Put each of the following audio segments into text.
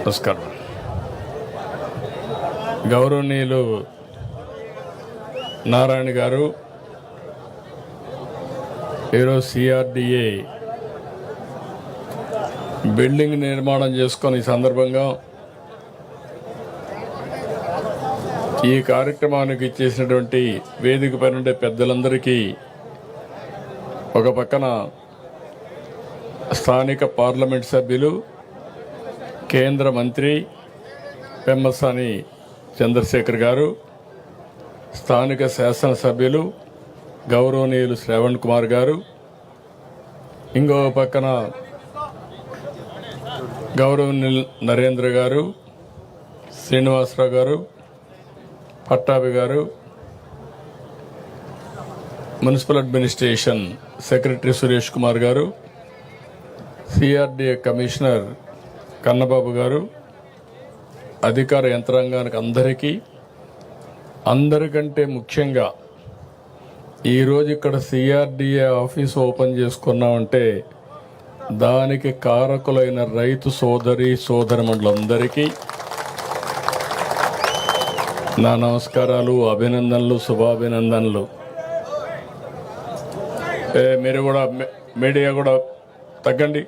నమస్కారం. గౌరవనీయులు నారాయణ గారు ఈరోజు సిఆర్డిఏ బిల్డింగ్ నిర్మాణం చేసుకొని ఈ సందర్భంగా ఈ కార్యక్రమానికి ఇచ్చేసినటువంటి వేదిక పైన ఉండే పెద్దలందరికీ ఒక పక్కన స్థానిక పార్లమెంట్ సభ్యులు, కేంద్ర మంత్రి పెమ్మసాని చంద్రశేఖర్ గారు, స్థానిక శాసనసభ్యులు గౌరవనీయులు శ్రవణ్ కుమార్ గారు, ఇంకో పక్కన గౌరవనీయులు నరేంద్ర గారు, శ్రీనివాసరావు గారు, పట్టాభి గారు, municipal administration secretary Suresh Kumar గారు, సిఆర్డిఏ కమిషనర్ కన్నబాబు గారు, అధికార యంత్రాంగానికి అందరికంటే ముఖ్యంగా ఈరోజు ఇక్కడ సిఆర్డిఏ ఆఫీస్ ఓపెన్ చేసుకున్నామంటే దానికి కారకులైన రైతు సోదరమండలందరికీ నా నమస్కారాలు, అభినందనలు, శుభాభినందనలు. మీరు కూడా మీడియా కూడా తగ్గండి,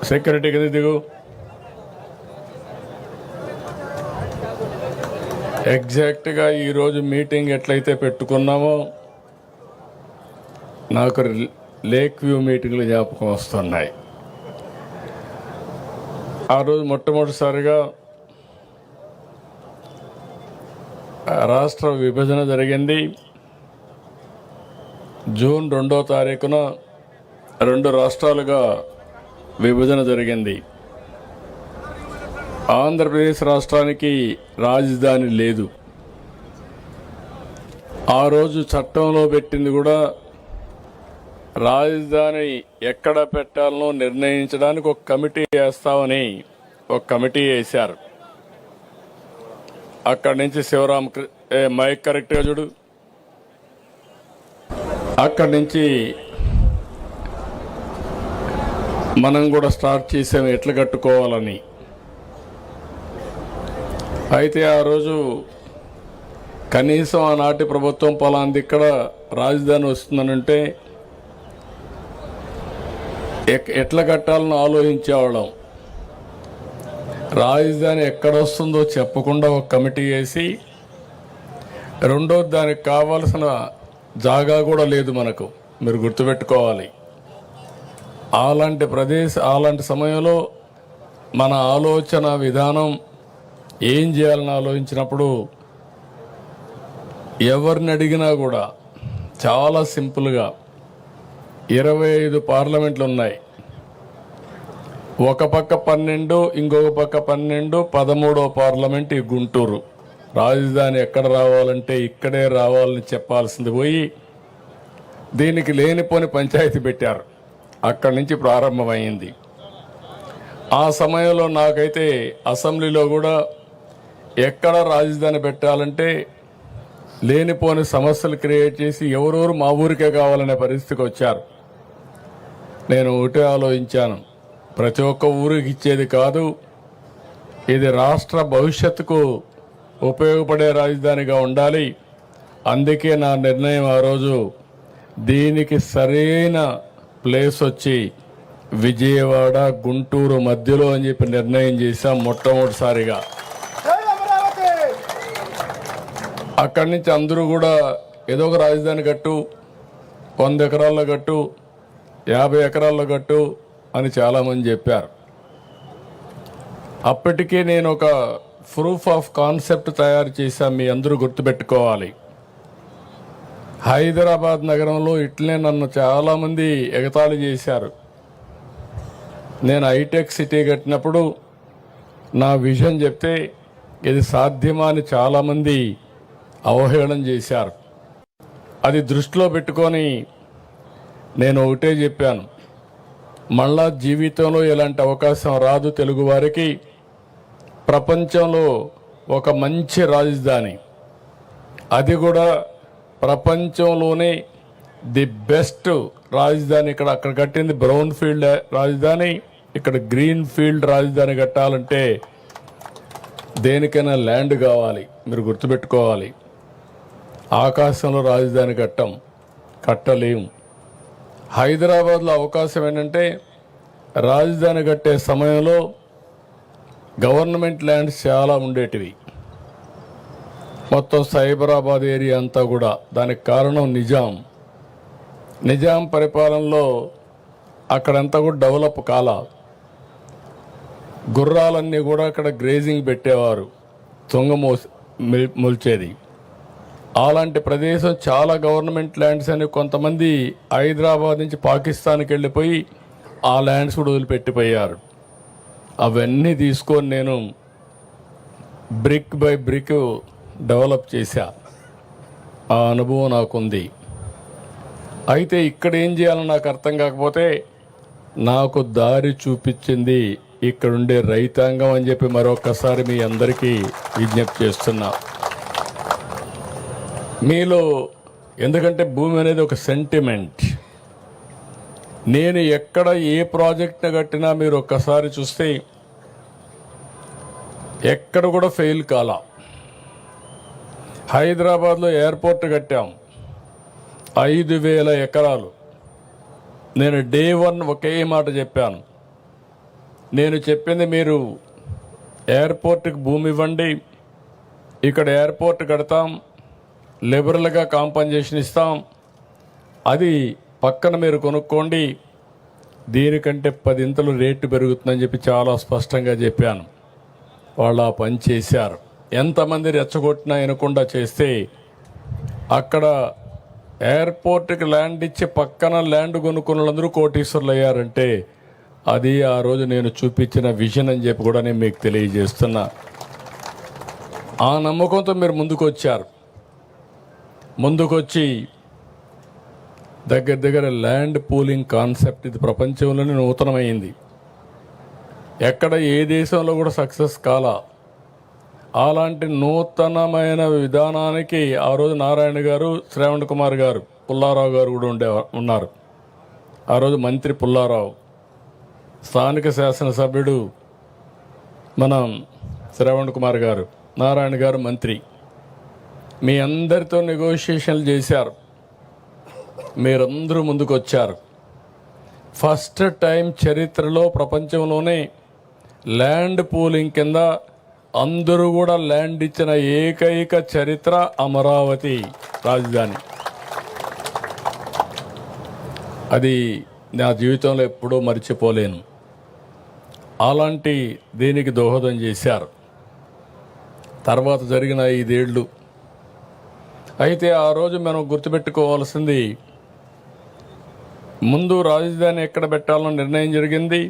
సెక్యూరిటీ కింద దిగు. ఎగ్జాక్ట్గా ఈరోజు మీటింగ్ ఎట్లయితే పెట్టుకున్నామో నాకు లేక్ వ్యూ మీటింగ్లు జ్ఞాపకం వస్తున్నాయి. ఆ రోజు మొట్టమొదటిసారిగా రాష్ట్ర విభజన జరిగింది. జూన్ 2వ తారీఖున 2 రాష్ట్రాలుగా విభజన జరిగింది. ఆంధ్రప్రదేశ్ రాష్ట్రానికి రాజధాని లేదు. ఆ రోజు చట్టంలో పెట్టింది కూడా రాజధాని ఎక్కడ పెట్టాలనో నిర్ణయించడానికి ఒక కమిటీ వేస్తామని ఒక కమిటీ వేశారు. అక్కడి నుంచి శివరామ్ మైక్ కరెక్ట్గా చూడు, అక్కడి నుంచి మనం కూడా స్టార్ట్ చేసాము ఎట్లా కట్టుకోవాలని. అయితే ఆ రోజు కనీసం ఆనాటి ప్రభుత్వం పలాంది ఇక్కడ రాజధాని వస్తుందనంటే ఎట్లా కట్టాలని ఆలోచించేవాళ్ళం. రాజధాని ఎక్కడ వస్తుందో చెప్పకుండా ఒక కమిటీ వేసి, రెండోది దానికి కావాల్సిన జాగా కూడా లేదు మనకు, మీరు గుర్తుపెట్టుకోవాలి. అలాంటి సమయంలో మన ఆలోచన విధానం ఏం చేయాలని ఆలోచించినప్పుడు ఎవరిని అడిగినా కూడా చాలా సింపుల్గా 25 పార్లమెంట్లు ఉన్నాయి. ఒక పక్క 12, ఇంకొక పక్క 12, 13వ పార్లమెంట్ ఈ గుంటూరు. రాజధాని ఎక్కడ రావాలంటే ఇక్కడే రావాలని చెప్పాల్సింది పోయి దీనికి లేనిపోని పంచాయతీ పెట్టారు. అక్కడి నుంచి ప్రారంభమైంది. ఆ సమయంలో నాకైతే అసెంబ్లీలో కూడా ఎక్కడ రాజధాని పెట్టాలంటే లేనిపోని సమస్యలు క్రియేట్ చేసి ఎవరెవరు మా ఊరికే కావాలనే పరిస్థితికి వచ్చారు. నేను ఒకటే ఆలోచించాను, ప్రతి ఒక్క ఊరికి ఇచ్చేది కాదు, ఇది రాష్ట్ర భవిష్యత్తుకు ఉపయోగపడే రాజధానిగా ఉండాలి. అందుకే నా నిర్ణయం ఆ రోజు దీనికి సరైన ప్లేస్ వచ్చి విజయవాడ గుంటూరు మధ్యలో అని చెప్పి నిర్ణయం చేశాం మొట్టమొదటిసారిగా. అక్కడి నుంచి అందరూ కూడా ఏదో ఒక రాజధాని కట్టు, 100 ఎకరాల్లో కట్టు, 50 ఎకరాల్లో కట్టు అని చాలామంది చెప్పారు. అప్పటికే నేను ఒక ప్రూఫ్ ఆఫ్ కాన్సెప్ట్ తయారు చేశాం, మీ అందరూ గుర్తుపెట్టుకోవాలి. హైదరాబాద్ నగరంలో ఇట్లనే నన్ను చాలామంది ఎగతాళి చేశారు. నేను హైటెక్ సిటీ కట్టినప్పుడు నా విజన్ చెప్తే ఇది సాధ్యమా అని చాలామంది అవహేళన చేశారు. అది దృష్టిలో పెట్టుకొని నేను ఒకటే చెప్పాను, మళ్ళా జీవితంలో ఎలాంటి అవకాశం రాదు తెలుగువారికి. ప్రపంచంలో ఒక మంచి రాజధాని, అది కూడా ప్రపంచంలోనే ది బెస్ట్ రాజధాని అక్కడ కట్టింది బ్రౌన్ ఫీల్డ్ రాజధాని ఇక్కడ గ్రీన్ ఫీల్డ్ రాజధాని కట్టాలంటే దేనికైనా ల్యాండ్ కావాలి. మీరు గుర్తుపెట్టుకోవాలి, ఆకాశంలో రాజధాని కట్టలేం. హైదరాబాద్లో అవకాశం ఏంటంటే రాజధాని కట్టే సమయంలో గవర్నమెంట్ ల్యాండ్స్ చాలా ఉండేటివి. మొత్తం సైబరాబాద్ ఏరియా అంతా కూడా. దానికి కారణం నిజాం పరిపాలనలో అక్కడంతా కూడా డెవలప్ కాల. గుర్రాలన్నీ కూడా అక్కడ గ్రేజింగ్ పెట్టేవారు, మొల్చేది. అలాంటి ప్రదేశం చాలా గవర్నమెంట్ ల్యాండ్స్ అని కొంతమంది హైదరాబాద్ నుంచి పాకిస్తాన్కి వెళ్ళిపోయి ఆ ల్యాండ్స్ కూడా వదిలిపెట్టిపోయారు. అవన్నీ తీసుకొని నేను బ్రిక్ బై బ్రిక్ డెవలప్ చేశా. ఆ అనుభవం నాకుంది. అయితే ఇక్కడ ఏం చేయాలని నాకు అర్థం కాకపోతే నాకు దారి చూపించింది ఇక్కడుండే రైతాంగం అని చెప్పి మరొకసారి మీ అందరికీ విజ్ఞప్తి చేస్తున్నా. మీలో ఎందుకంటే భూమి అనేది ఒక సెంటిమెంట్. నేను ఎక్కడ ఏ ప్రాజెక్ట్ని కట్టినా మీరు ఒక్కసారి చూస్తే ఎక్కడ కూడా ఫెయిల్ కాల. హైదరాబాద్లో ఎయిర్పోర్ట్ కట్టాం, 5,000 ఎకరాలు. నేను డే 1 ఒకే మాట చెప్పాను. నేను చెప్పింది మీరు ఎయిర్పోర్ట్కి భూమి ఇవ్వండి, ఇక్కడ ఎయిర్పోర్ట్ కడతాం, లిబరల్గా కాంపన్సేషన్ ఇస్తాం, అది పక్కన మీరు కొనుక్కోండి, దీనికంటే 10 ఇంతలు రేటు పెరుగుతుందని చెప్పి చాలా స్పష్టంగా చెప్పాను. వాళ్ళు ఆ పని చేశారు. ఎంతమంది రెచ్చగొట్టినా వినకుండా చేస్తే అక్కడ ఎయిర్పోర్ట్కి ల్యాండ్ ఇచ్చి పక్కన ల్యాండ్ కొనుక్కున్న వాళ్ళందరూ కోటీశ్వరులు అయ్యారంటే అది ఆ రోజు నేను చూపించిన విజన్ అని చెప్పి కూడా నేను మీకు తెలియజేస్తున్నా. ఆ నమ్మకంతో మీరు ముందుకొచ్చి దగ్గర ల్యాండ్ పూలింగ్ కాన్సెప్ట్ ఇది ప్రపంచంలోనే నూతనమైంది. ఎక్కడ ఏ దేశంలో కూడా సక్సెస్ కాలా. అలాంటి నూతనమైన విధానానికి ఆ రోజు నారాయణ గారు, శ్రావణ్ కుమార్ గారు, పుల్లారావు గారు కూడా ఉన్నారు. ఆ రోజు మంత్రి పుల్లారావు, స్థానిక శాసనసభ్యుడు మన శ్రావణ్ కుమార్ గారు, నారాయణ గారు మంత్రి. మీ అందరితో నెగోషియేషన్లు చేశారు. మీరందరూ ముందుకు వచ్చారు. ఫస్ట్ టైం చరిత్రలో ప్రపంచంలోనే ల్యాండ్ పూలింగ్ కింద అందరూ కూడా ల్యాండ్ ఇచ్చిన ఏకైక చరిత్ర అమరావతి రాజధాని. అది నా జీవితంలో ఎప్పుడూ మర్చిపోలేను. అలాంటి దీనికి దోహదం చేశారు. తర్వాత జరిగిన 5 ఏళ్ళు. అయితే ఆ రోజు మనం గుర్తుపెట్టుకోవాల్సింది, ముందు రాజధాని ఎక్కడ పెట్టాలని నిర్ణయం జరిగింది.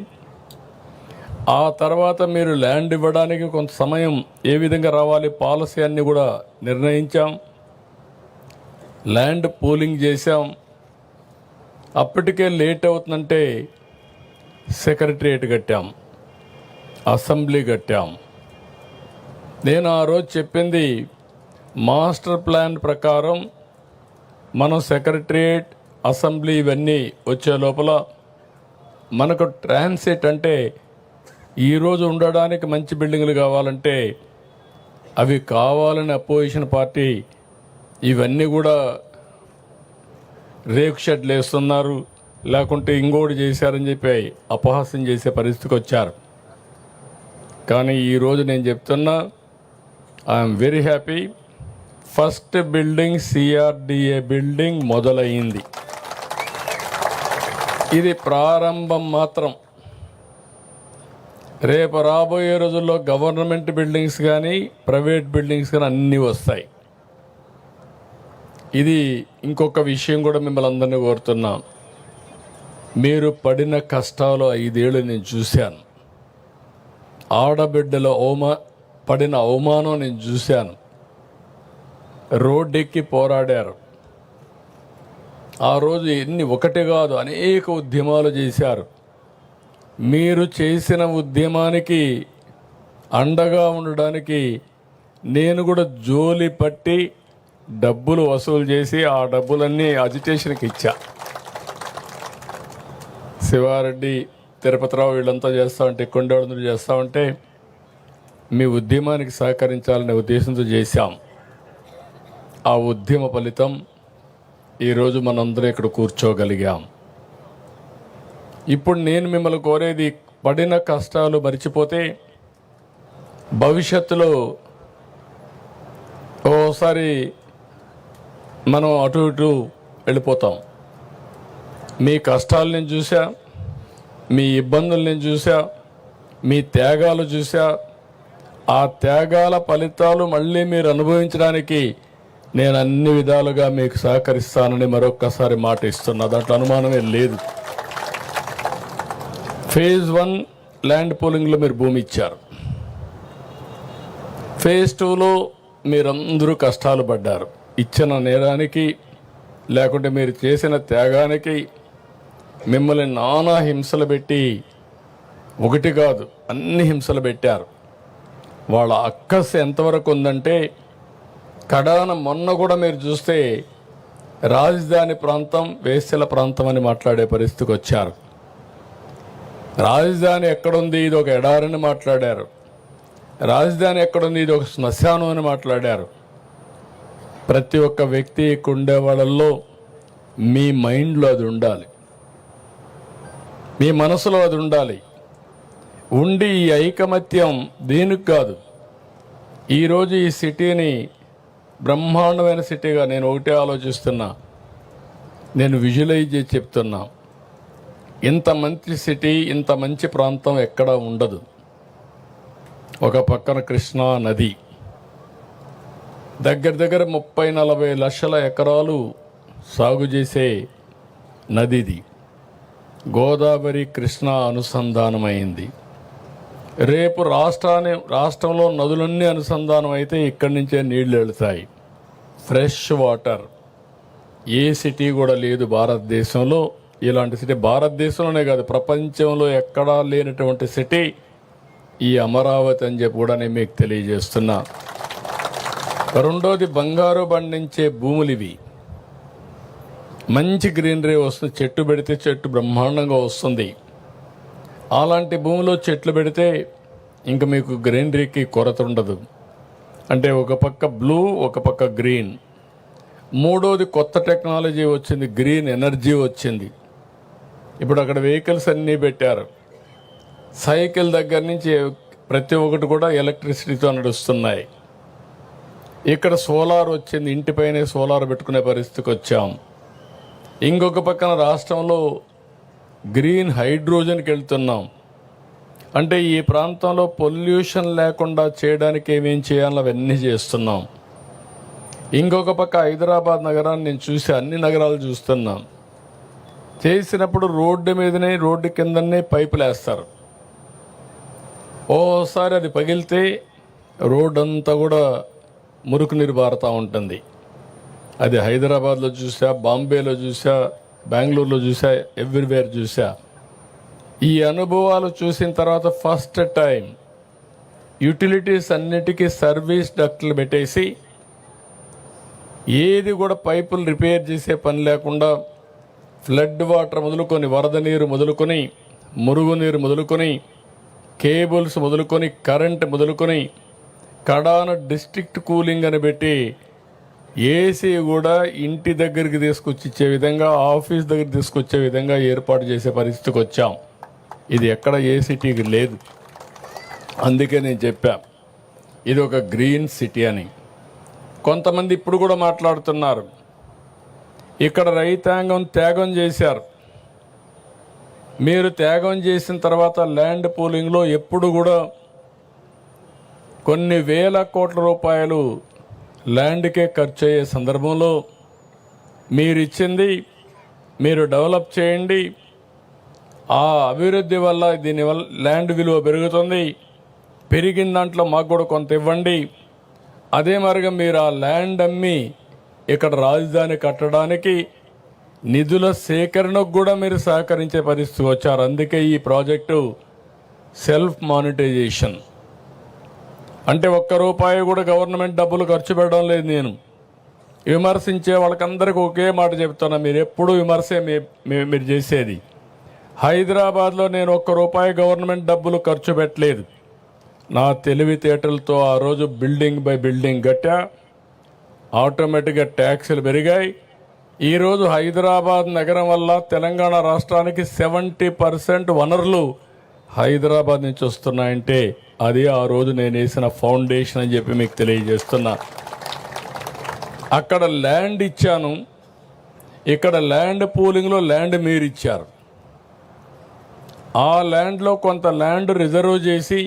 ఆ తర్వాత మీరు ల్యాండ్ ఇవ్వడానికి కొంత సమయం ఏ విధంగా రావాలి, పాలసీ అన్ని కూడా నిర్ణయించాం. ల్యాండ్ పూలింగ్ చేశాం. అప్పటికే లేట్ అవుతుందంటే సెక్రటరియట్ కట్టాం, అసెంబ్లీ కట్టాం. నేను ఆ రోజు చెప్పింది మాస్టర్ ప్లాన్ ప్రకారం మనం సెక్రటరియట్, అసెంబ్లీ ఇవన్నీ వచ్చే లోపల మనకు ట్రాన్సిట్ అంటే ఈరోజు ఉండడానికి మంచి బిల్డింగ్లు కావాలంటే అవి కావాలని అపోజిషన్ పార్టీ ఇవన్నీ కూడా రేకు షెడ్లు వేస్తున్నారు, లేకుంటే ఇంకోటి చేశారని చెప్పి అపహాస్యం చేసే పరిస్థితికి వచ్చారు. కానీ ఈరోజు నేను చెప్తున్నా, I'm very happy. First building CRDA building మొదలైంది. ఇది ప్రారంభం మాత్రం. రేపు రాబోయే రోజుల్లో గవర్నమెంట్ బిల్డింగ్స్ కానీ ప్రైవేట్ బిల్డింగ్స్ కానీ అన్నీ వస్తాయి. ఇది ఇంకొక విషయం కూడా మిమ్మల్ని అందరినీ కోరుతున్నా. మీరు పడిన కష్టాలు 5 ఏళ్ళు నేను చూశాను. ఆడబిడ్డల పడిన అవమానం నేను చూశాను. రోడ్డెక్కి పోరాడారు. ఆ రోజు ఒకటి కాదు అనేక ఉద్యమాలు చేశారు. మీరు చేసిన ఉద్యమానికి అండగా ఉండడానికి నేను కూడా జోలి పట్టి డబ్బులు వసూలు చేసి ఆ డబ్బులన్నీ అజిటేషన్కి ఇచ్చా. శివారెడ్డి తిరుపతిరావు వీళ్ళంతా చేస్తూ ఉంటే కొండేళ్ళందరూ చేస్తూ ఉంటే మీ ఉద్యమానికి సహకరించాలనే ఉద్దేశంతో చేశాం. ఆ ఉద్యమ ఫలితం ఈరోజు మనందరం ఇక్కడ కూర్చోగలిగాం. ఇప్పుడు నేను మిమ్మల్ని కోరేది, పడిన కష్టాలు మర్చిపోతే భవిష్యత్తులో ఓసారి మనం అటు ఇటు వెళ్ళిపోతాం. మీ కష్టాలు నేను చూసా, మీ ఇబ్బందులు నేను చూసా, మీ త్యాగాలు చూసా. ఆ త్యాగాల ఫలితాలు మళ్ళీ మీరు అనుభవించడానికి నేను అన్ని విధాలుగా మీకు సహకరిస్తానని మరొక్కసారి మాట ఇస్తున్నా. దాంట్లో అనుమానమే లేదు. ఫేజ్ 1 ల్యాండ్ పూలింగ్లో మీరు భూమి ఇచ్చారు. ఫేజ్ 2లో మీరందరూ కష్టాలు పడ్డారు. ఇచ్చిన నేరానికి లేకుంటే మీరు చేసిన త్యాగానికి మిమ్మల్ని నానా హింసలు పెట్టి, ఒకటి కాదు అన్ని హింసలు పెట్టారు. వాళ్ళ అక్కస్ ఎంతవరకు ఉందంటే కడాన మొన్న కూడా మీరు చూస్తే రాజధాని ప్రాంతం వేశ్యల ప్రాంతం అని మాట్లాడే పరిస్థితికి వచ్చారు. రాజధాని ఎక్కడుంది, ఇది ఒక ఎడారని మాట్లాడారు. రాజధాని ఎక్కడుంది, ఇది ఒక శ్మశానం అని మాట్లాడారు. ప్రతి ఒక్క వ్యక్తి ఉండే వాళ్ళల్లో మీ మైండ్లో అది ఉండాలి, మీ మనసులో అది ఉండాలి. ఉండి ఈ ఐకమత్యం దీనికి కాదు. ఈరోజు ఈ సిటీని బ్రహ్మాండమైన సిటీగా నేను ఒకటే ఆలోచిస్తున్నా, నేను విజువలైజ్ చేసి చెప్తున్నా. ఇంత మంచి సిటీ, ఇంత మంచి ప్రాంతం ఎక్కడ ఉండదు. ఒక పక్కన కృష్ణా నది, దగ్గర దగ్గర 30-40 లక్షల ఎకరాలు సాగు చేసే నదిది. గోదావరి కృష్ణా అనుసంధానమైంది. రేపు రాష్ట్రంలో నదులన్నీ అనుసంధానం అయితే ఇక్కడి నుంచే నీళ్లు వెళతాయి. Fresh water. ఏ సిటీ కూడా లేదు భారతదేశంలో ఇలాంటి సిటీ. భారతదేశంలోనే కాదు, ప్రపంచంలో ఎక్కడా లేనటువంటి సిటీ ఈ అమరావతి అని చెప్పి కూడా నేను మీకు తెలియజేస్తున్నా. రెండోది, బంగారు పండించే భూములు ఇవి. మంచి గ్రీనరీ వస్తుంది. చెట్టు పెడితే చెట్టు బ్రహ్మాండంగా వస్తుంది. అలాంటి భూమిలో చెట్లు పెడితే ఇంకా మీకు గ్రీనరీకి కొరత ఉండదు. అంటే ఒక పక్క బ్లూ, ఒక పక్క గ్రీన్. మూడోది, కొత్త టెక్నాలజీ వచ్చింది, గ్రీన్ ఎనర్జీ వచ్చింది. ఇప్పుడు అక్కడ వెహికల్స్ అన్నీ పెట్టారు. సైకిల్ దగ్గర నుంచి ప్రతి ఒక్కటి కూడా ఎలక్ట్రిసిటీతో నడుస్తున్నాయి. ఇక్కడ సోలార్ వచ్చింది, ఇంటిపైనే సోలార్ పెట్టుకునే పరిస్థితికి వచ్చాం. ఇంకొక పక్కన రాష్ట్రంలో గ్రీన్ హైడ్రోజన్కి వెళ్తున్నాం. అంటే ఈ ప్రాంతంలో పొల్యూషన్ లేకుండా చేయడానికి ఏమేం చేయాలో అవన్నీ చేస్తున్నాం. ఇంకొక పక్క హైదరాబాద్ నగరాన్ని నేను చూసి అన్ని నగరాలు చూస్తున్నాం. చేసినప్పుడు రోడ్డు మీదనే, రోడ్డు కిందనే పైపులు వేస్తారు. ఓసారి అది పగిలితే రోడ్డు అంతా కూడా మురికి నీరు పారుతూ ఉంటుంది. అది హైదరాబాద్లో చూసా, బాంబేలో చూసా, బెంగళూరులో చూసా, ఎవ్రీవేర్ చూసా. ఈ అనుభవాలు చూసిన తర్వాత ఫస్ట్ టైం యూటిలిటీస్ అన్నిటికీ సర్వీస్ డక్ట్లు పెట్టేసి ఏది కూడా పైపులు రిపేర్ చేసే పని లేకుండా ఫ్లడ్ వాటర్ మొదలుకొని, వరద నీరు మొదలుకొని, మురుగునీరు మొదలుకొని, కేబుల్స్ మొదలుకొని, కరెంట్ మొదలుకొని, కడాన డిస్ట్రిక్ట్ కూలింగ్ అని పెట్టి ఏసీ కూడా ఇంటి దగ్గరికి తీసుకొచ్చి ఇచ్చే విధంగా, ఆఫీస్ దగ్గర తీసుకొచ్చే విధంగా ఏర్పాటు చేసే పరిస్థితికి వచ్చాం. ఇది ఎక్కడ ఏ సిటీకి లేదు. అందుకే నేను చెప్పా ఇది ఒక గ్రీన్ సిటీ అని. కొంతమంది ఇప్పుడు కూడా మాట్లాడుతున్నారు, ఇక్కడ రైతాంగం త్యాగం చేశారు. మీరు త్యాగం చేసిన తర్వాత ల్యాండ్ పూలింగ్లో ఎప్పుడు కూడా కొన్ని వేల కోట్ల రూపాయలు ల్యాండ్కే ఖర్చు అయ్యే సందర్భంలో మీరు ఇచ్చింది మీరు డెవలప్ చేయండి, ఆ అభివృద్ధి వల్ల దీనివల్ల ల్యాండ్ విలువ పెరుగుతుంది, పెరిగిన దాంట్లో మాకు కూడా కొంత ఇవ్వండి. అదే మరిగా మీరు ఆ ల్యాండ్ అమ్మి ఇక్కడ రాజధాని కట్టడానికి నిధుల సేకరణకు కూడా మీరు సహకరించే పరిస్థితి వచ్చారు. అందుకే ఈ ప్రాజెక్టు సెల్ఫ్ మానిటైజేషన్. అంటే ₹1 కూడా గవర్నమెంట్ డబ్బులు ఖర్చు పెట్టడం లేదు. నేను విమర్శించే వాళ్ళకందరికీ ఒకే మాట చెప్తున్నా, మీరు ఎప్పుడు విమర్శే మీరు చేసేది. హైదరాబాద్లో నేను ₹1 గవర్నమెంట్ డబ్బులు ఖర్చు పెట్టలేదు. నా తెలివితేటలతో ఆ రోజు బిల్డింగ్ బై బిల్డింగ్ కట్టా. ఆటోమేటిక్గా ట్యాక్సులు పెరిగాయి. ఈరోజు హైదరాబాద్ నగరం వల్ల తెలంగాణ రాష్ట్రానికి 70% వనరులు హైదరాబాద్ నుంచి వస్తున్నాయంటే అది ఆ రోజు నేను వేసిన ఫౌండేషన్ అని చెప్పి మీకు తెలియజేస్తున్నా. అక్కడ ల్యాండ్ ఇచ్చాను, ఇక్కడ ల్యాండ్ పూలింగ్లో ల్యాండ్ మీరు ఇచ్చారు. ఆ ల్యాండ్లో కొంత ల్యాండ్ రిజర్వ్ చేసి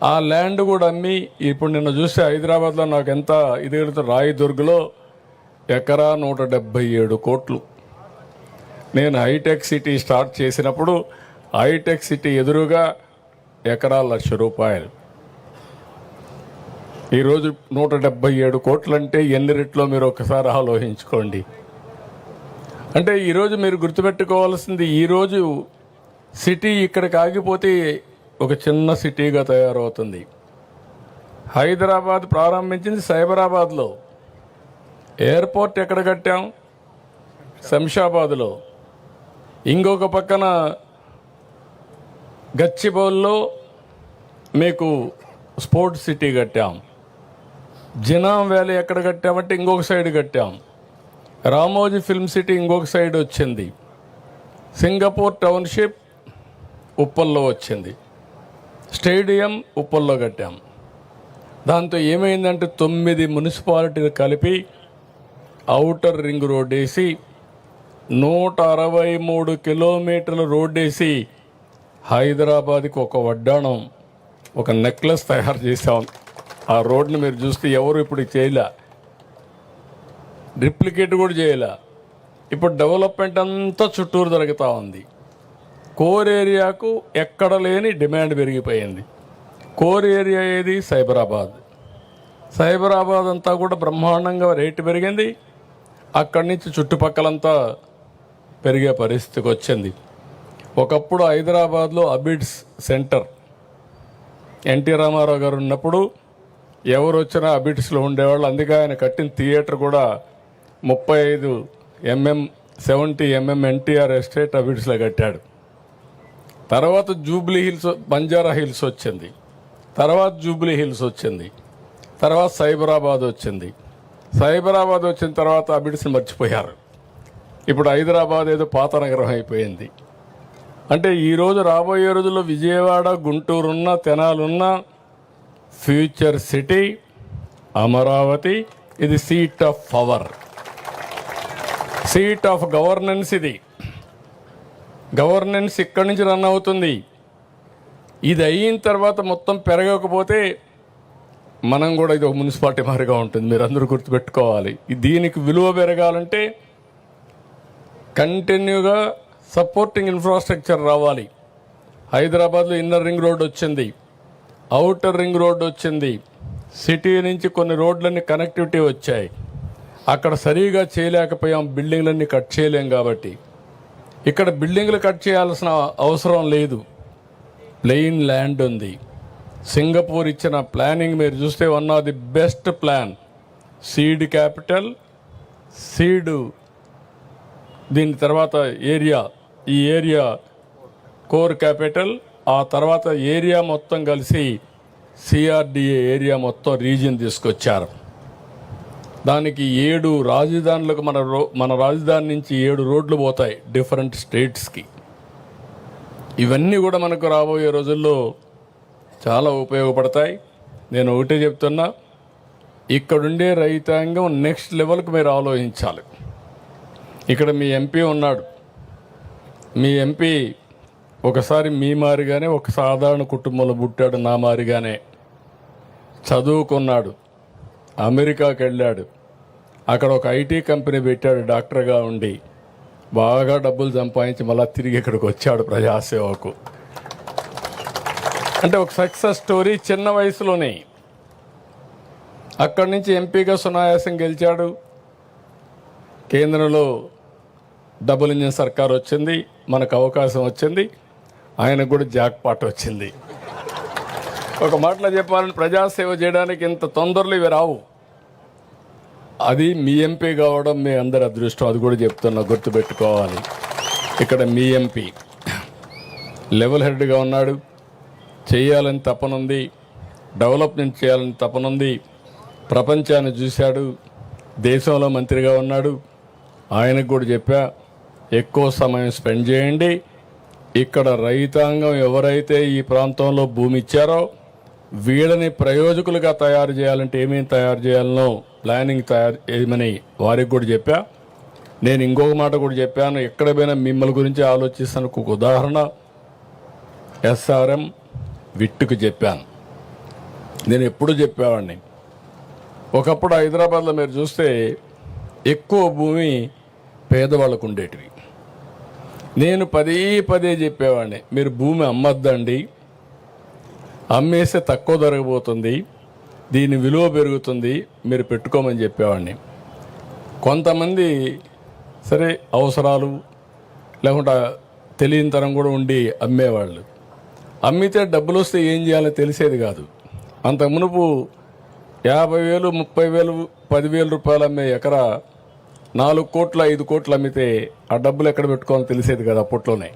ఆ ల్యాండ్ కూడా అమ్మి ఇప్పుడు నిన్న చూస్తే హైదరాబాద్లో నాకు ఎంత ఇది రాయదుర్గ్లో ఎకరా 177 కోట్లు. నేను హైటెక్ సిటీ స్టార్ట్ చేసినప్పుడు హైటెక్ సిటీ ఎదురుగా ఎకరా ₹1,00,000. ఈరోజు 177 కోట్లు అంటే ఎన్ని రెట్లో మీరు ఒకసారి ఆలోచించుకోండి. అంటే ఈరోజు మీరు గుర్తుపెట్టుకోవాల్సింది, ఈరోజు సిటీ ఇక్కడికి ఆగిపోతే ఒక చిన్న సిటీగా తయారవుతుంది. హైదరాబాద్ ప్రారంభించింది సైబరాబాద్లో. ఎయిర్పోర్ట్ ఎక్కడ కట్టాం? శంషాబాద్లో. ఇంకొక పక్కన గచ్చిబౌల్లో మీకు స్పోర్ట్స్ సిటీ కట్టాం. జినాం వ్యాలీ ఎక్కడ కట్టామంటే ఇంకొక సైడ్ కట్టాం. రామోజీ ఫిల్మ్ సిటీ ఇంకొక సైడ్ వచ్చింది. సింగపూర్ టౌన్షిప్ ఉప్పల్లో వచ్చింది. స్టేడియం ఉప్పల్లో కట్టాం. దాంతో ఏమైందంటే 9 మున్సిపాలిటీలు కలిపి ఔటర్ రింగ్ రోడ్ వేసి 163 కిలోమీటర్ల రోడ్ వేసి హైదరాబాద్కి ఒక వడ్డాణం, ఒక నెక్లెస్ తయారు చేసాం. ఆ రోడ్ని మీరు చూస్తే ఎవరు ఇప్పుడు చేయలే, రిప్లికేట్ కూడా చేయలే. ఇప్పుడు డెవలప్మెంట్ అంతా చుట్టూరు జరుగుతూ ఉంది. కోర్ ఏరియాకు ఎక్కడ లేని డిమాండ్ పెరిగిపోయింది. కోర్ ఏరియా ఏది? సైబరాబాద్. సైబరాబాద్ అంతా కూడా బ్రహ్మాండంగా రేటు పెరిగింది. అక్కడి నుంచి చుట్టుపక్కలంతా పెరిగే పరిస్థితికి వచ్చింది. ఒకప్పుడు హైదరాబాద్లో అబిడ్స్ సెంటర్ ఎన్టీ రామారావు గారు ఉన్నప్పుడు ఎవరు వచ్చినా అబిడ్స్లో ఉండేవాళ్ళు. అందుకే ఆయన కట్టిన థియేటర్ కూడా 35 mm 70 mm ఎన్టీఆర్ ఎస్టేట్ అబిడ్స్లో కట్టాడు. తర్వాత జూబ్లీ హిల్స్, బంజారా హిల్స్ వచ్చింది. తర్వాత జూబ్లీ హిల్స్ వచ్చింది. తర్వాత సైబరాబాద్ వచ్చింది. సైబరాబాద్ వచ్చిన తర్వాత అబిడ్స్ని మర్చిపోయారు. ఇప్పుడు హైదరాబాద్ ఏదో పాత నగరం అయిపోయింది. అంటే ఈరోజు రాబోయే రోజుల్లో విజయవాడ, గుంటూరున్న, తెనాలున్న ఫ్యూచర్ సిటీ అమరావతి. ఇది seat of power, seat of governance. ఇది గవర్నెన్స్ ఇక్కడి నుంచి రన్ అవుతుంది. ఇది అయిన తర్వాత మొత్తం పెరగకపోతే మనం కూడా ఇది ఒక మున్సిపాలిటీ మారిగా ఉంటుంది. మీరు అందరూ గుర్తుపెట్టుకోవాలి. దీనికి విలువ పెరగాలంటే కంటిన్యూగా సపోర్టింగ్ ఇన్ఫ్రాస్ట్రక్చర్ రావాలి. హైదరాబాద్లో ఇన్నర్ రింగ్ రోడ్ వచ్చింది, అవుటర్ రింగ్ రోడ్ వచ్చింది. సిటీ నుంచి కొన్ని రోడ్లన్నీ కనెక్టివిటీ వచ్చాయి. అక్కడ సరిగా చేయలేకపోయాం, బిల్డింగ్లన్నీ కట్ చేయలేం. కాబట్టి ఇక్కడ బిల్డింగ్లు కట్ చేయాల్సిన అవసరం లేదు, ప్లెయిన్ ల్యాండ్ ఉంది. సింగపూర్ ఇచ్చిన ప్లానింగ్ మీరు చూస్తే one of the best plan. Seed capital, seed, దీని తర్వాత ఏరియా, ఈ ఏరియా కోర్ క్యాపిటల్, ఆ తర్వాత ఏరియా మొత్తం కలిసి సిఆర్డిఏ ఏరియా మొత్తం రీజియన్ తీసుకొచ్చారు. దానికి 7 రాజధానులకు మన రాజధాని నుంచి 7 రోడ్లు పోతాయి డిఫరెంట్ స్టేట్స్కి. ఇవన్నీ కూడా మనకు రాబోయే రోజుల్లో చాలా ఉపయోగపడతాయి. నేను ఒకటే చెప్తున్నా, ఇక్కడుండే రైతాంగం నెక్స్ట్ లెవెల్కి మీరు ఆలోచించాలి. ఇక్కడ మీ ఎంపీ ఉన్నాడు. మీ ఎంపీ ఒకసారి మీ మారిగానే ఒక సాధారణ కుటుంబంలో పుట్టాడు, నా మారిగానే చదువుకున్నాడు, అమెరికాకి వెళ్ళాడు, అక్కడ ఒక ఐటీ కంపెనీ పెట్టాడు డాక్టర్గా ఉండి, బాగా డబ్బులు సంపాదించి మళ్ళీ తిరిగి ఇక్కడికి వచ్చాడు ప్రజాసేవకు. అంటే ఒక సక్సెస్ స్టోరీ. చిన్న వయసులోనే అక్కడి నుంచి ఎంపీగా సునాయాసం గెలిచాడు. కేంద్రంలో డబుల్ ఇంజిన్ సర్కార్ వచ్చింది, మనకు అవకాశం వచ్చింది, ఆయనకు కూడా జాక్పాట్ వచ్చింది. ఒక మాటలో చెప్పాలని ప్రజాసేవ చేయడానికి ఇంత తొందరలో ఇవి రావు. అది మీ ఎంపీ కావడం మీ అందరి అదృష్టం. అది కూడా చెప్తున్నా, గుర్తుపెట్టుకోవాలి. ఇక్కడ మీ ఎంపీ లెవెల్ హెడ్గా ఉన్నాడు, చేయాలని తపనుంది, డెవలప్మెంట్ చేయాలని తపనుంది, ప్రపంచాన్ని చూశాడు, దేశంలో మంత్రిగా ఉన్నాడు. ఆయనకు కూడా చెప్పా, ఎక్కువ సమయం స్పెండ్ చేయండి. ఇక్కడ రైతాంగం ఎవరైతే ఈ ప్రాంతంలో భూమి ఇచ్చారో వీళ్ళని ప్రయోజకులుగా తయారు చేయాలంటే ఏమేమి తయారు చేయాలనో ప్లానింగ్ తయారు చేయమని వారికి కూడా చెప్పా. నేను ఇంకొక మాట కూడా చెప్పాను, ఎక్కడ పోయినా మిమ్మల్ని గురించి ఆలోచిస్తాను. ఒక ఉదాహరణ SRM విట్టుకు చెప్పాను. నేను ఎప్పుడు చెప్పేవాడిని, ఒకప్పుడు హైదరాబాద్లో మీరు చూస్తే ఎక్కువ భూమి పేదవాళ్ళకు ఉండేటివి. నేను పదే చెప్పేవాడిని, మీరు భూమి అమ్మద్దండి, అమ్మేస్తే తక్కువ దొరకబోతుంది, దీని విలువ పెరుగుతుంది, మీరు పెట్టుకోమని చెప్పేవాడిని. కొంతమంది సరే అవసరాలు లేకుండా తెలియని తరం కూడా ఉండి అమ్మేవాళ్ళు. అమ్మితే డబ్బులు వస్తే ఏం చేయాలో తెలిసేది కాదు. అంత మునుపు 50,000, 30,000, 10,000 రూపాయలు అమ్మే ఎకరా 4 కోట్లు 5 కోట్లు అమ్మితే ఆ డబ్బులు ఎక్కడ పెట్టుకోవాలో తెలిసేది కదా. అప్పట్లోనే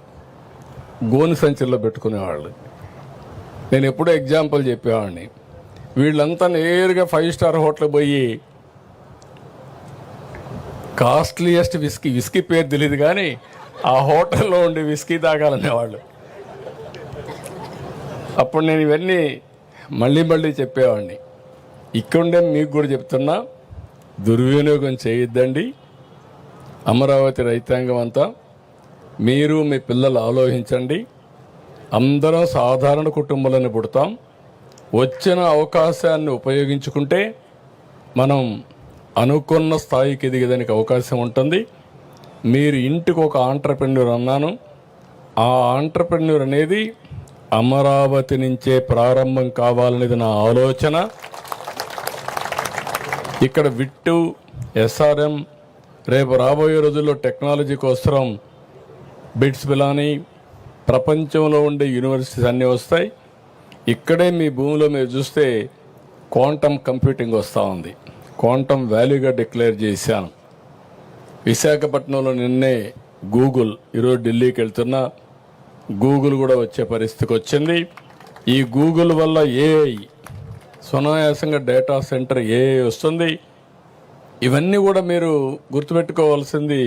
గోని సంచుల్లో పెట్టుకునేవాళ్ళు. నేను ఎప్పుడూ ఎగ్జాంపుల్ చెప్పేవాడిని, వీళ్ళంతా నేరుగా 5 స్టార్ హోటల్ పోయి కాస్ట్లీయెస్ట్ విస్కీ పేరు తెలియదు కానీ ఆ హోటల్లో ఉండి విస్కీ తాగాలనేవాళ్ళు. అప్పుడు నేను ఇవన్నీ మళ్ళీ చెప్పేవాడిని. ఇక్కడుండే మీకు కూడా చెప్తున్నా, దుర్వినియోగం చేయొద్దండి. అమరావతి రైతాంగం అంతా మీరు మీ పిల్లలు ఆలోచించండి. అందరం సాధారణ కుటుంబాలను పుడతాం. వచ్చిన అవకాశాన్ని ఉపయోగించుకుంటే మనం అనుకున్న స్థాయికి ఎదిగేదానికి అవకాశం ఉంటుంది. మీరు ఇంటికి ఒక ఆంట్రప్రెన్యూర్ అన్నాను. ఆ ఆంట్రప్రెన్యూర్ అనేది అమరావతి నుంచే ప్రారంభం కావాలనేది నా ఆలోచన. ఇక్కడ విట్టు, SRM, రేపు రాబోయే రోజుల్లో టెక్నాలజీ కోసం బిట్స్ పిలాని ప్రపంచంలో ఉండే యూనివర్సిటీస్ అన్నీ వస్తాయి. ఇక్కడే మీ భూమిలో మీరు చూస్తే క్వాంటమ్ కంప్యూటింగ్ వస్తూ ఉంది. క్వాంటమ్ వాల్యూగా డిక్లేర్ చేశాను. విశాఖపట్నంలో నిన్నే గూగుల్, ఈరోజు ఢిల్లీకి వెళ్తున్నా, గూగుల్ కూడా వచ్చే పరిస్థితికి వచ్చింది. ఈ గూగుల్ వల్ల AI సునాయాసంగా డేటా సెంటర్ AI వస్తుంది. ఇవన్నీ కూడా మీరు గుర్తుపెట్టుకోవాల్సింది.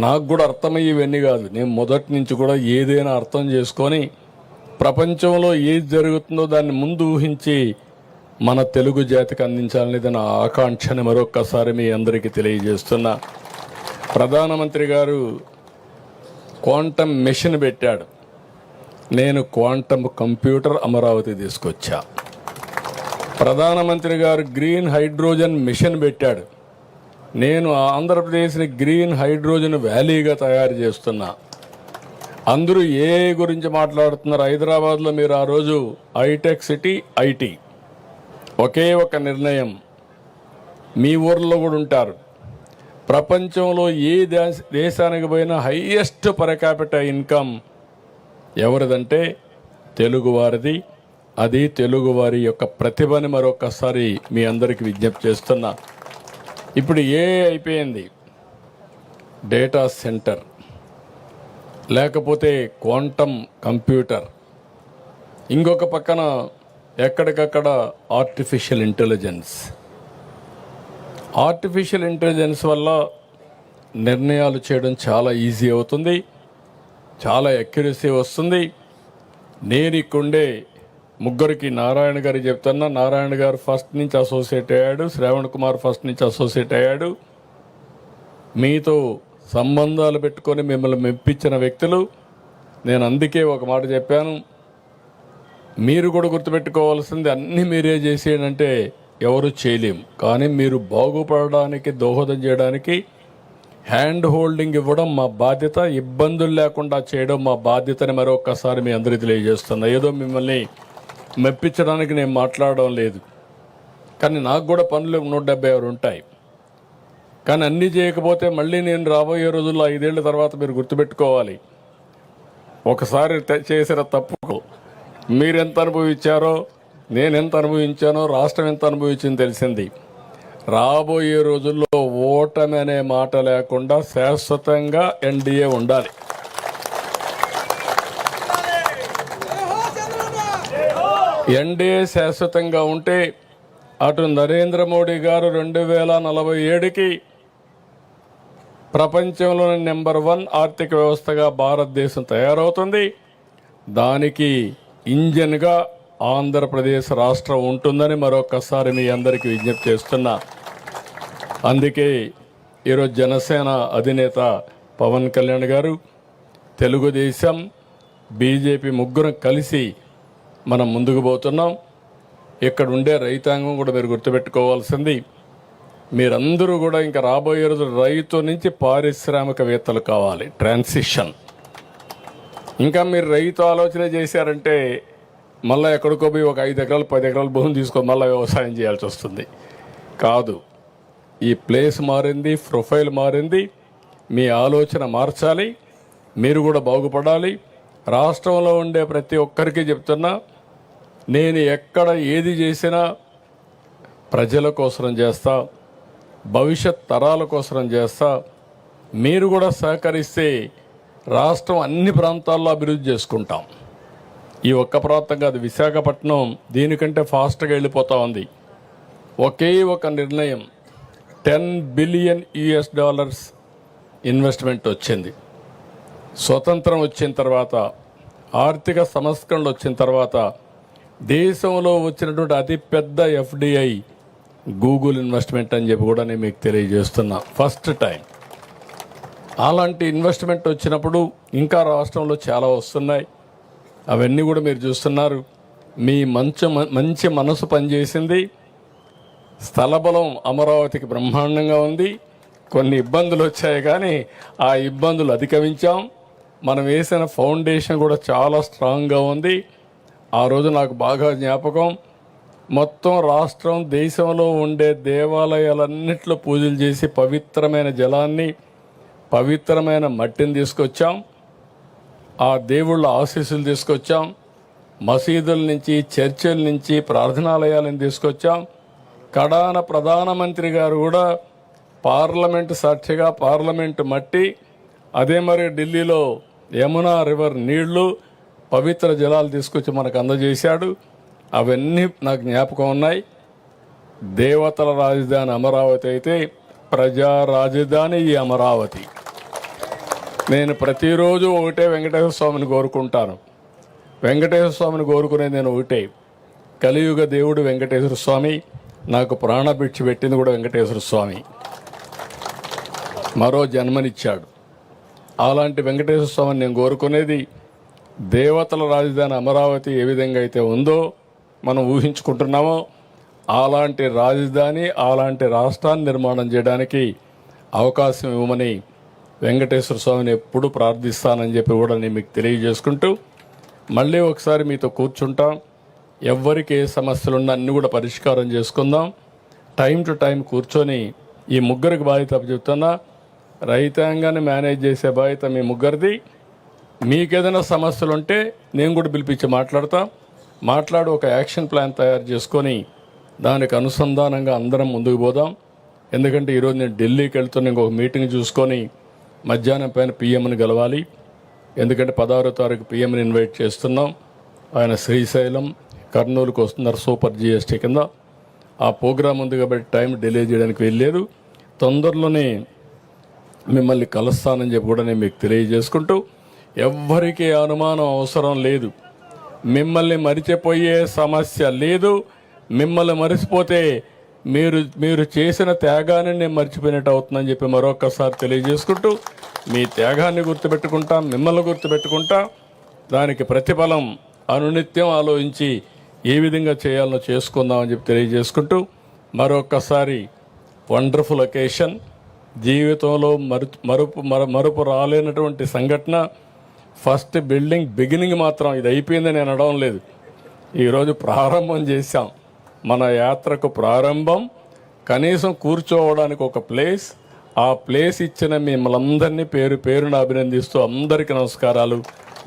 నాకు కూడా అర్థమయ్యి ఇవన్నీ కాదు, నేను మొదటి నుంచి కూడా ఏదైనా అర్థం చేసుకొని ప్రపంచంలో ఏది జరుగుతుందో దాన్ని ముందు ఊహించి మన తెలుగు జాతికి అందించాలనేది నా ఆకాంక్షని మరొక్కసారి మీ అందరికీ తెలియజేస్తున్నా. ప్రధానమంత్రి గారు క్వాంటమ్ మెషిన్ పెట్టాడు, నేను క్వాంటమ్ కంప్యూటర్ అమరావతి తీసుకొచ్చా. ప్రధానమంత్రి గారు గ్రీన్ హైడ్రోజన్ మిషన్ పెట్టాడు, నేను ఆంధ్రప్రదేశ్ని గ్రీన్ హైడ్రోజన్ వ్యాలీగా తయారు చేస్తున్నా. అందరూ ఏ గురించి మాట్లాడుతున్నారు? హైదరాబాద్లో మీరు ఆ రోజు హైటెక్ సిటీ, IT ఒకే ఒక నిర్ణయం, మీ ఊర్లో కూడా ఉంటారు. ప్రపంచంలో ఏ దేశానికి పోయినా హైయెస్ట్ పర్ క్యాపిటల్ ఇన్కమ్ ఎవరిదంటే తెలుగువారిది. అది తెలుగువారి యొక్క ప్రతిభని మరొకసారి మీ అందరికీ విజ్ఞప్తి చేస్తున్నా. ఇప్పుడు అయిపోయింది, డేటా సెంటర్ లేకపోతే క్వాంటమ్ కంప్యూటర్, ఇంకొక పక్కన ఎక్కడికక్కడ ఆర్టిఫిషియల్ ఇంటెలిజెన్స్ వల్ల నిర్ణయాలు చేయడం చాలా ఈజీ అవుతుంది, చాలా అక్యురసీ వస్తుంది. నేను ఇక్కడే ముగ్గురికి నారాయణ గారికి చెప్తున్నా. నారాయణ గారు ఫస్ట్ నుంచి అసోసియేట్ అయ్యాడు, శ్రావణ్ కుమార్ ఫస్ట్ నుంచి అసోసియేట్ అయ్యాడు. మీతో సంబంధాలు పెట్టుకొని మిమ్మల్ని మెప్పించిన వ్యక్తులు. నేను అందుకే ఒక మాట చెప్పాను, మీరు కూడా గుర్తుపెట్టుకోవాల్సింది, అన్నీ మీరే చేసేయంటే ఎవరు చేయలేం, కానీ మీరు బాగుపడడానికి దోహదం చేయడానికి హ్యాండ్ హోల్డింగ్ ఇవ్వడం మా బాధ్యత, ఇబ్బందులు లేకుండా చేయడం మా బాధ్యతని మరొకసారి మీ అందరికీ తెలియజేస్తున్నా. ఏదో మిమ్మల్ని మెప్పించడానికి నేను మాట్లాడడం లేదు, కానీ నాకు కూడా పనులు 176 ఉంటాయి. కానీ అన్నీ చేయకపోతే మళ్ళీ నేను రాబోయే రోజుల్లో 5 ఏళ్ల తర్వాత మీరు గుర్తుపెట్టుకోవాలి, ఒకసారి చేసిన తప్పుకు మీరెంత అనుభవించారో, నేనెంత అనుభవించానో, రాష్ట్రం ఎంత అనుభవించింది తెలిసింది. రాబోయే రోజుల్లో ఓటమి అనే మాట లేకుండా శాశ్వతంగా NDA ఉండాలి. ఎన్డీఏ శాశ్వతంగా ఉంటే అటు నరేంద్ర మోడీ గారు 2047కి ప్రపంచంలోని నెంబర్ 1 ఆర్థిక వ్యవస్థగా భారతదేశం తయారవుతుంది. దానికి ఇంజన్గా ఆంధ్రప్రదేశ్ రాష్ట్రం ఉంటుందని మరొకసారి మీ అందరికీ విజ్ఞప్తి చేస్తున్నా. అందుకే ఈరోజు జనసేన అధినేత పవన్ కళ్యాణ్ గారు, తెలుగుదేశం, బీజేపీ ముగ్గురం కలిసి మనం ముందుకు పోతున్నాం. ఇక్కడ ఉండే రైతాంగం కూడా మీరు గుర్తుపెట్టుకోవాల్సింది, మీరందరూ కూడా ఇంకా రాబోయే రోజు రైతు నుంచి పారిశ్రామికవేత్తలు కావాలి. ట్రాన్సిషన్. ఇంకా మీరు రైతు ఆలోచన చేశారంటే మళ్ళీ ఎక్కడికో పోయి ఒక 5 ఎకరాలు 10 ఎకరాలు భూమి తీసుకొని మళ్ళీ వ్యవసాయం చేయాల్సి వస్తుంది. కాదు, ఈ ప్లేస్ మారింది, ప్రొఫైల్ మారింది. మీ ఆలోచన మార్చాలి, మీరు కూడా బాగుపడాలి. రాష్ట్రంలో ఉండే ప్రతి ఒక్కరికి చెప్తున్నా, నేను ఎక్కడ ఏది చేసినా ప్రజల కోసం చేస్తా, భవిష్యత్ తరాల కోసం చేస్తా. మీరు కూడా సహకరిస్తే రాష్ట్రం అన్ని ప్రాంతాల్లో అభివృద్ధి చేసుకుంటాం. ఈ ఒక్క ప్రాంతం కాదు, విశాఖపట్నం దీనికంటే ఫాస్ట్గా వెళ్ళిపోతూ ఉంది. ఒకే ఒక నిర్ణయం, $10 బిలియన్ ఇన్వెస్ట్మెంట్ వచ్చింది. స్వతంత్రం వచ్చిన తర్వాత, ఆర్థిక సంస్కరణలు వచ్చిన తర్వాత దేశంలో వచ్చినటువంటి అతిపెద్ద FDI గూగుల్ ఇన్వెస్ట్మెంట్ అని చెప్పి కూడా నేను మీకు తెలియజేస్తున్నా. ఫస్ట్ టైం అలాంటి ఇన్వెస్ట్మెంట్ వచ్చినప్పుడు ఇంకా రాష్ట్రంలో చాలా వస్తున్నాయి. అవన్నీ కూడా మీరు చూస్తున్నారు. మీ మంచి మనసు పనిచేసింది. స్థలబలం అమరావతికి బ్రహ్మాండంగా ఉంది. కొన్ని ఇబ్బందులు వచ్చాయి, కానీ ఆ ఇబ్బందులు అధిగమించాం. మనం వేసిన ఫౌండేషన్ కూడా చాలా స్ట్రాంగ్గా ఉంది. ఆ రోజు నాకు బాగా జ్ఞాపకం, మొత్తం రాష్ట్రం దేశంలో ఉండే దేవాలయాలన్నింటిలో పూజలు చేసి పవిత్రమైన జలాన్ని, పవిత్రమైన మట్టిని తీసుకొచ్చాం. ఆ దేవుళ్ళ ఆశీస్సులు తీసుకొచ్చాం. మసీదుల నుంచి, చర్చిల నుంచి, ప్రార్థనాలయాలను తీసుకొచ్చాం. కడాన ప్రధానమంత్రి గారు కూడా పార్లమెంటు సాక్షిగా పార్లమెంటు మట్టి, అదే మరి ఢిల్లీలో యమునా రివర్ నీళ్లు, పవిత్ర జలాలు తీసుకొచ్చి మనకు అందజేశాడు. అవన్నీ నాకు జ్ఞాపకం ఉన్నాయి. దేవతల రాజధాని అమరావతి అయితే ప్రజా రాజధాని ఈ అమరావతి. నేను ప్రతిరోజు ఒకటే వెంకటేశ్వర స్వామిని కోరుకుంటాను. వెంకటేశ్వర స్వామిని కోరుకునేది నేను ఒకటే, కలియుగ దేవుడు వెంకటేశ్వర స్వామి. నాకు ప్రాణభిక్ష పెట్టింది కూడా వెంకటేశ్వర స్వామి. మరో జన్మనిచ్చాడు. అలాంటి వెంకటేశ్వర స్వామిని నేను కోరుకునేది. దేవతల రాజధాని అమరావతి ఏ విధంగా అయితే ఉందో మనం ఊహించుకుంటున్నామో, అలాంటి రాజధాని, అలాంటి రాష్ట్రాన్ని నిర్మాణం చేయడానికి అవకాశం ఇవ్వమని వెంకటేశ్వర స్వామిని ఎప్పుడూ ప్రార్థిస్తానని చెప్పి కూడా నేను మీకు తెలియజేసుకుంటూ, మళ్ళీ ఒకసారి మీతో కూర్చుంటాం. ఎవరికి ఏ సమస్యలున్నా అన్నీ కూడా పరిష్కారం చేసుకుందాం. టైం టు టైం కూర్చొని ఈ ముగ్గురికి బాధ్యత చెప్తున్నా. రైతాంగాన్ని మేనేజ్ చేసే బాధ్యత మీ ముగ్గురిది. మీకేదైనా సమస్యలు ఉంటే నేను కూడా పిలిపించి మాట్లాడి ఒక యాక్షన్ ప్లాన్ తయారు చేసుకొని దానికి అనుసంధానంగా అందరం ముందుకు పోదాం. ఎందుకంటే ఈరోజు నేను ఢిల్లీకి వెళ్తున్న ఇంకొక మీటింగ్ చూసుకొని మధ్యాహ్నం పైన PMని గెలవాలి. ఎందుకంటే 16వ తారీఖు PMని ఇన్వైట్ చేస్తున్నాం. ఆయన శ్రీశైలం, కర్నూలుకు వస్తున్నారు సూపర్ GST కింద. ఆ ప్రోగ్రాం ఉంది కాబట్టి టైం డిలే చేయడానికి వెళ్ళలేదు. తొందరలోనే మిమ్మల్ని కలుస్తానని చెప్పి కూడా నేను మీకు తెలియజేసుకుంటూ, ఎవ్వరికీ అనుమానం అవసరం లేదు. మిమ్మల్ని మరిచిపోయే సమస్య లేదు. మిమ్మల్ని మరిచిపోతే మీరు చేసిన త్యాగాన్ని నేను మర్చిపోయినట్టు అవుతుందని చెప్పి మరొకసారి తెలియజేసుకుంటూ, మీ త్యాగాన్ని గుర్తుపెట్టుకుంటా, మిమ్మల్ని గుర్తుపెట్టుకుంటా, దానికి ప్రతిఫలం అనునిత్యం ఆలోచించి ఏ విధంగా చేయాలో చేసుకుందామని చెప్పి తెలియజేసుకుంటూ, మరొకసారి వండర్ఫుల్ ఒకేషన్, జీవితంలో మరుపు రాలేనటువంటి సంఘటన. ఫస్ట్ బిగినింగ్ మాత్రం ఇది అయిపోయిందని నేను అనడం లేదు. ఈరోజు ప్రారంభం చేశాం. మన యాత్రకు ప్రారంభం. కనీసం కూర్చోవడానికి ఒక ప్లేస్, ఆ ప్లేస్ ఇచ్చిన మిమ్మల్ందరినీ పేరు పేరున అభినందిస్తూ అందరికీ నమస్కారాలు.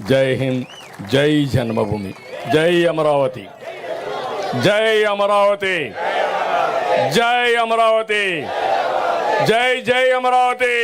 జై హింద్, జై జన్మభూమి, జై అమరావతి, జై అమరావతి, జై అమరావతి, జై జై అమరావతి.